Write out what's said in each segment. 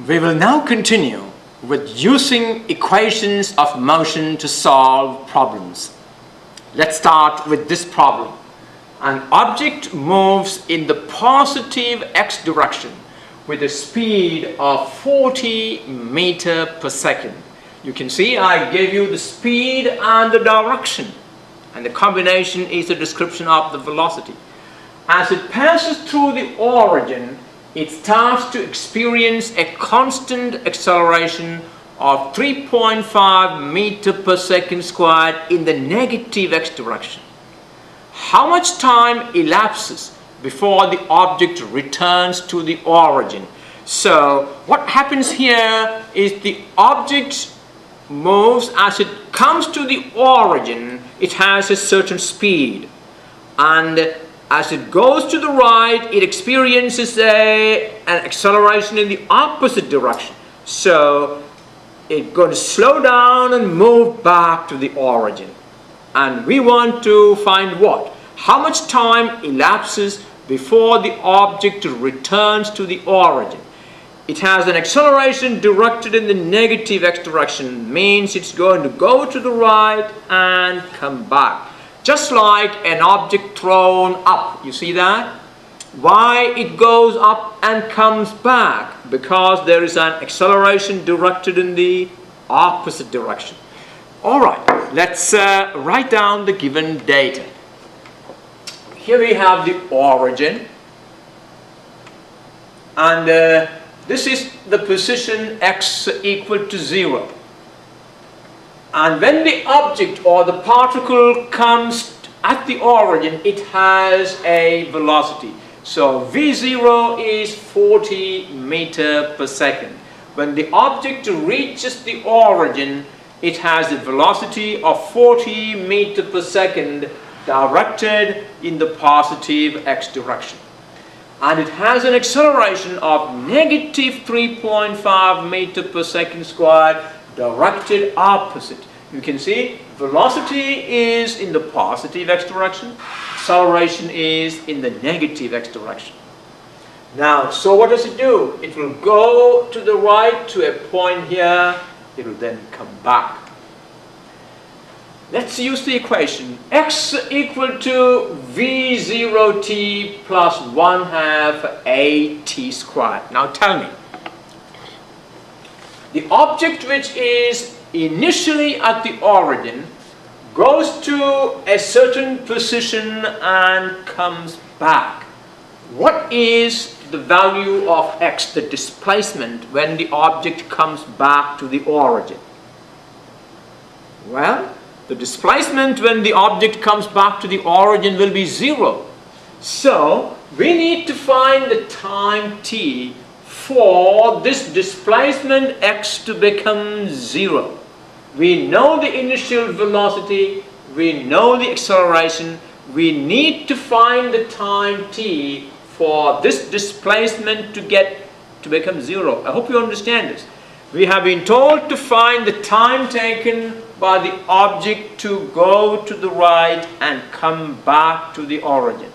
We will now continue with using equations of motion to solve problems. Let's start with this problem. An object moves in the positive x direction with a speed of 40 meters per second. You can see I gave you the speed and the direction, and the combination is the description of the velocity. As it passes through the origin, it starts to experience a constant acceleration of 3.5 meters per second squared in the negative x direction. How much time elapses before the object returns to the origin? So what happens here is the object moves as it comes to the origin. It has a certain speed, and as it goes to the right, it experiences an acceleration in the opposite direction. So it's going to slow down and move back to the origin. And we want to find what? How much time elapses before the object returns to the origin? It has an acceleration directed in the negative x direction, means it's going to go to the right and come back. Just like an object thrown up, you see that? Why it goes up and comes back? Because there is an acceleration directed in the opposite direction. Alright, let's write down the given data. Here we have the origin, and this is the position x equal to 0. And when the object or the particle comes at the origin, it has a velocity. So v0 is 40 meters per second. When the object reaches the origin, it has a velocity of 40 meters per second directed in the positive x direction. And it has an acceleration of negative 3.5 meters per second squared directed opposite. You can see velocity is in the positive x direction, acceleration is in the negative x direction. Now, so what does it do? It will go to the right to a point here, it will then come back. Let's use the equation x equal to v0t plus 1/2 at squared. Now tell me, the object which is initially at the origin goes to a certain position and comes back. What is the value of x, the displacement, when the object comes back to the origin? Well, the displacement when the object comes back to the origin will be 0. So we need to find the time t for this displacement x to become 0. We know the initial velocity, we know the acceleration, we need to find the time t for this displacement to become 0. I hope you understand this. We have been told to find the time taken by the object to go to the right and come back to the origin.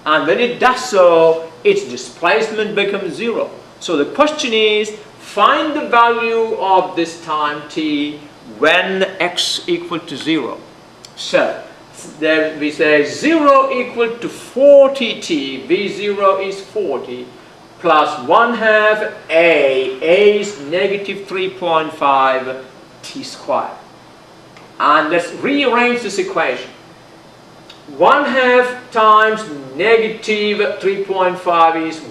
And when it does so, its displacement becomes 0. So the question is, find the value of this time t when x equal to 0. So then we say 0 equal to 40t, v0 is 40, plus 1/2 a is negative 3.5 t squared. And let's rearrange this equation. 1/2 times negative 3.5 is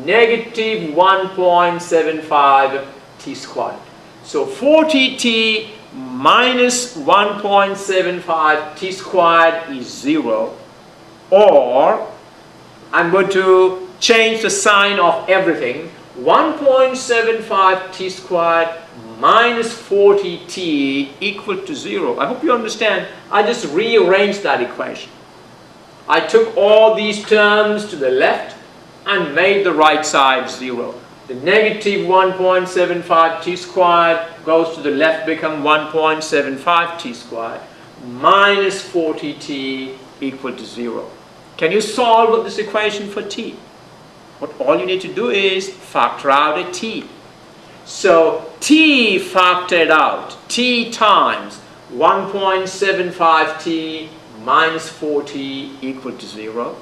negative 1.75 t squared. So 40t minus 1.75 t squared is 0. Or I'm going to change the sign of everything. 1.75 t squared minus 40t equal to 0. I hope you understand. I just rearranged that equation. I took all these terms to the left and made the right side 0. The negative 1.75 t squared goes to the left, become 1.75 t squared minus 40t equal to 0. Can you solve this equation for t? What all you need to do is factor out a t. So t factored out, t times 1.75t minus 4t equal to 0.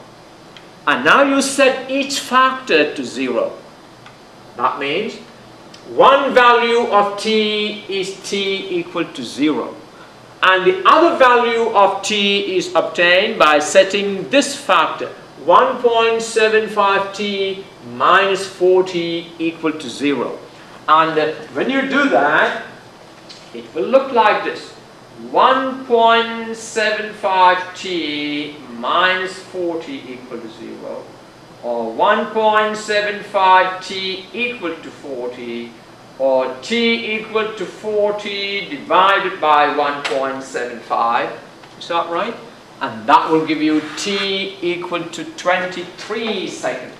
And now you set each factor to 0. That means one value of t is t equal to 0. And the other value of t is obtained by setting this factor, 1.75t minus 4t equal to 0. And when you do that, it will look like this. 1.75t minus 40 equal to 0, or 1.75t equal to 40, or t equal to 40 divided by 1.75. Is that right? And that will give you t equal to 23 seconds.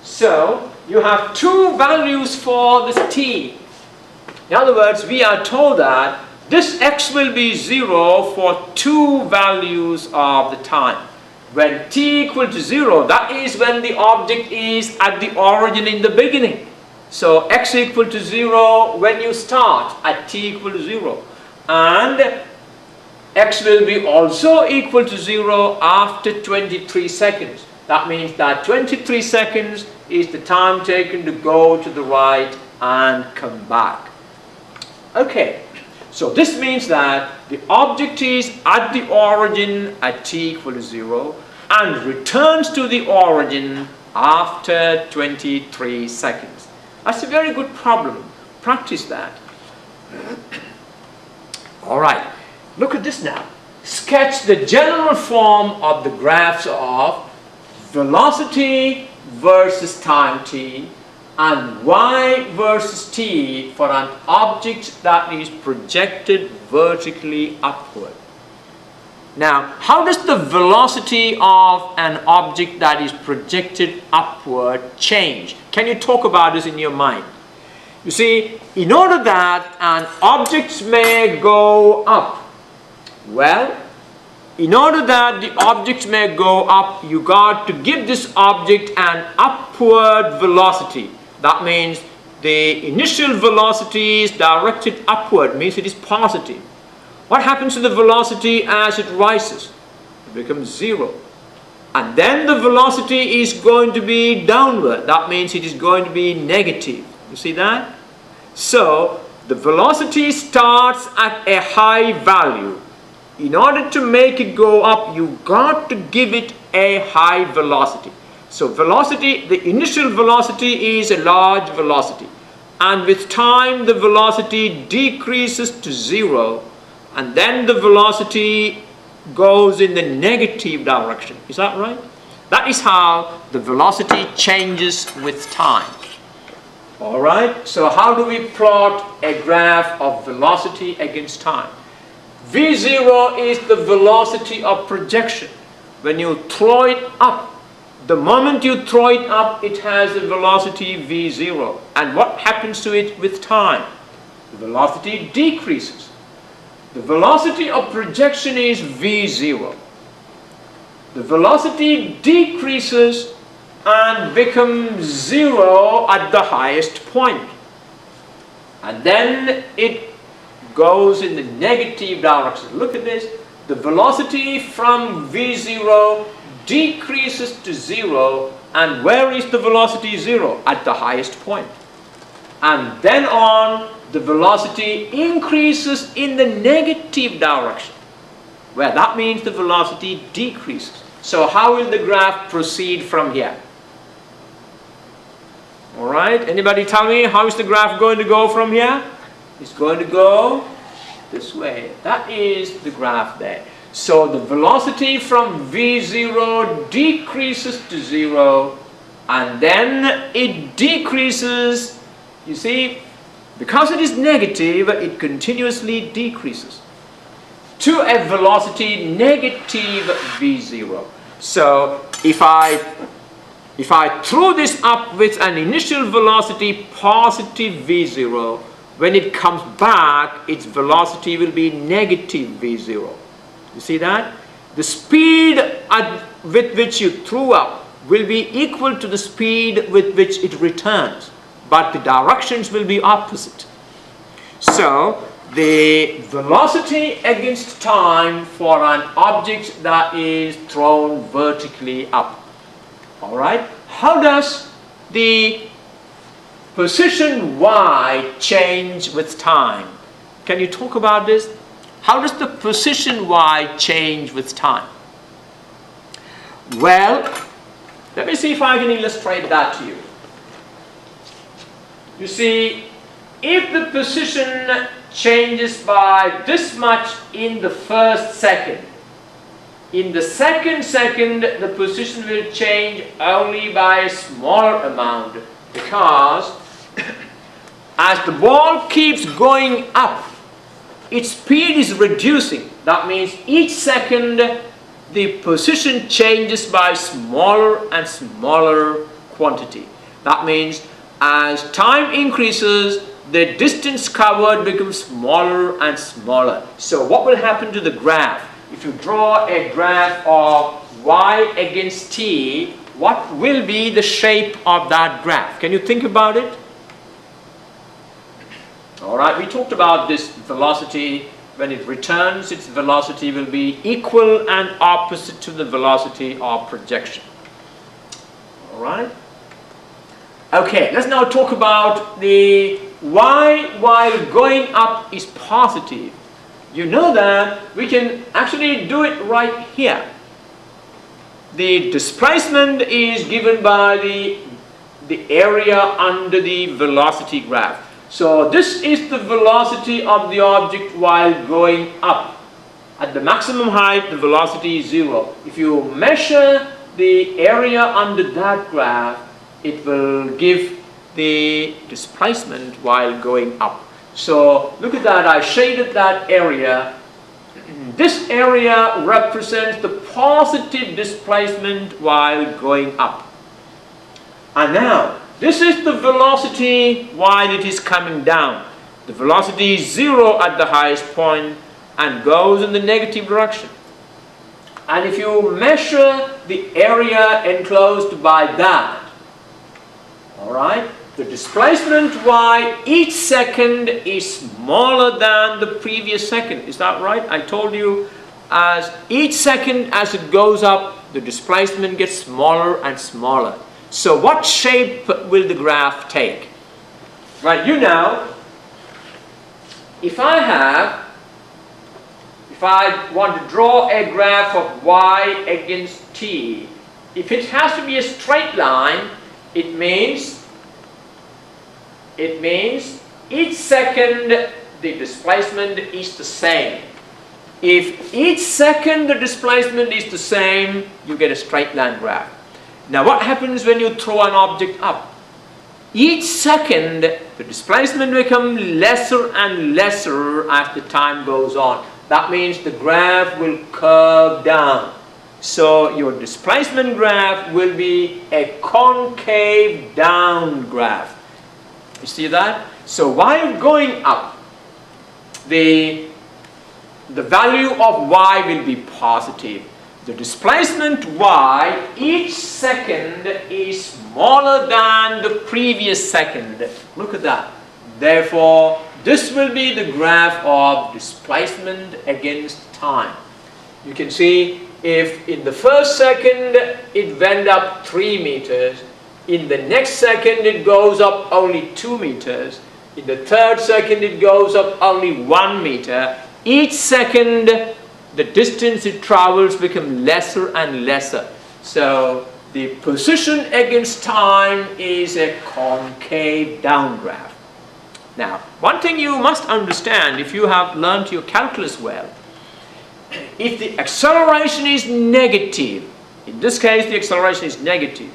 So you have two values for this t. In other words, we are told that this x will be 0 for two values of the time. When t equal to 0, that is when the object is at the origin in the beginning. So x equal to 0 when you start at t equal to 0. And x will be also equal to 0 after 23 seconds. That means that 23 seconds is the time taken to go to the right and come back. Okay. So this means that the object is at the origin at t equal to 0 and returns to the origin after 23 seconds. That's a very good problem. Practice that. Alright, look at this now. Sketch the general form of the graphs of velocity versus time t and y versus t for an object that is projected vertically upward. Now, how does the velocity of an object that is projected upward change? Can you talk about this in your mind? You see, in order that an object may go up, well, in order that the object may go up, you got to give this object an upward velocity. That means the initial velocity is directed upward, means it is positive. What happens to the velocity as it rises? It becomes 0. And then the velocity is going to be downward. That means it is going to be negative. You see that? So the velocity starts at a high value. In order to make it go up, you've got to give it a high velocity. So velocity, the initial velocity is a large velocity. And with time, the velocity decreases to 0. And then the velocity goes in the negative direction. Is that right? That is how the velocity changes with time. Alright, so how do we plot a graph of velocity against time? V0 is the velocity of projection. When you throw it up, the moment you throw it up, it has a velocity V0. And what happens to it with time? The velocity decreases. The velocity of projection is V0. The velocity decreases and becomes 0 at the highest point. And then it goes in the negative direction. Look at this. The velocity from V0 decreases to 0. And where is the velocity 0? At the highest point. And then on, the velocity increases in the negative direction, where that means the velocity decreases. So how will the graph proceed from here? Alright, anybody tell me how is the graph going to go from here? It's going to go this way. That is the graph there. So the velocity from V0 decreases to 0, and then it decreases, you see, because it is negative, it continuously decreases to a velocity negative V0. So if I throw this up with an initial velocity positive V0, when it comes back, its velocity will be negative V0. You see that? The speed with which you threw up will be equal to the speed with which it returns. but the directions will be opposite. So the velocity against time for an object that is thrown vertically up. All right. How does the position y change with time? Can you talk about this? How does the position y change with time? Well, let me see if I can illustrate that to you. You see, if the position changes by this much in the first second, in the second second the position will change only by a smaller amount, because as the ball keeps going up, its speed is reducing. That means each second the position changes by smaller and smaller quantity. That means as time increases, the distance covered becomes smaller and smaller. So what will happen to the graph? If you draw a graph of y against t, what will be the shape of that graph? Can you think about it? All right, we talked about this velocity. When it returns, its velocity will be equal and opposite to the velocity of projection. All right. Okay, let's now talk about the y while going up is positive. You know that we can actually do it right here. The displacement is given by the area under the velocity graph. So this is the velocity of the object while going up. At the maximum height, the velocity is 0. If you measure the area under that graph, it will give the displacement while going up. So look at that, I shaded that area. This area represents the positive displacement while going up. And now, this is the velocity while it is coming down. The velocity is 0 at the highest point and goes in the negative direction. And if you measure the area enclosed by that, all right, the displacement y each second is smaller than the previous second. Is that right? I told you as each second as it goes up, the displacement gets smaller and smaller. So what shape will the graph take? Right, you know, if I want to draw a graph of y against t, if it has to be a straight line, it means each second the displacement is the same. If each second the displacement is the same, you get a straight line graph. Now what happens when you throw an object up? Each second the displacement becomes lesser and lesser as the time goes on. That means the graph will curve down. So your displacement graph will be a concave down graph. You see that? So while going up, the value of y will be positive. The displacement y each second is smaller than the previous second. Look at that. Therefore, this will be the graph of displacement against time. You can see if in the first second it went up 3 meters, in the next second it goes up only 2 meters, in the third second it goes up only 1 meter. Each second the distance it travels becomes lesser and lesser. So the position against time is a concave down graph. Now, one thing you must understand if you have learned your calculus well, if the acceleration is negative, in this case the acceleration is negative,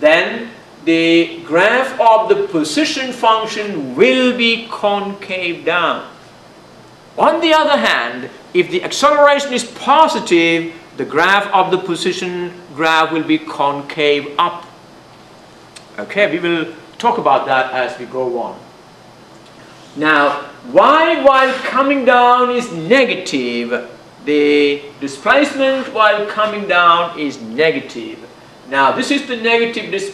then the graph of the position function will be concave down. On the other hand, if the acceleration is positive, the graph of the position graph will be concave up. Okay, we will talk about that as we go on. Now, y while coming down is negative. The displacement while coming down is negative. Now, this is the negative displacement.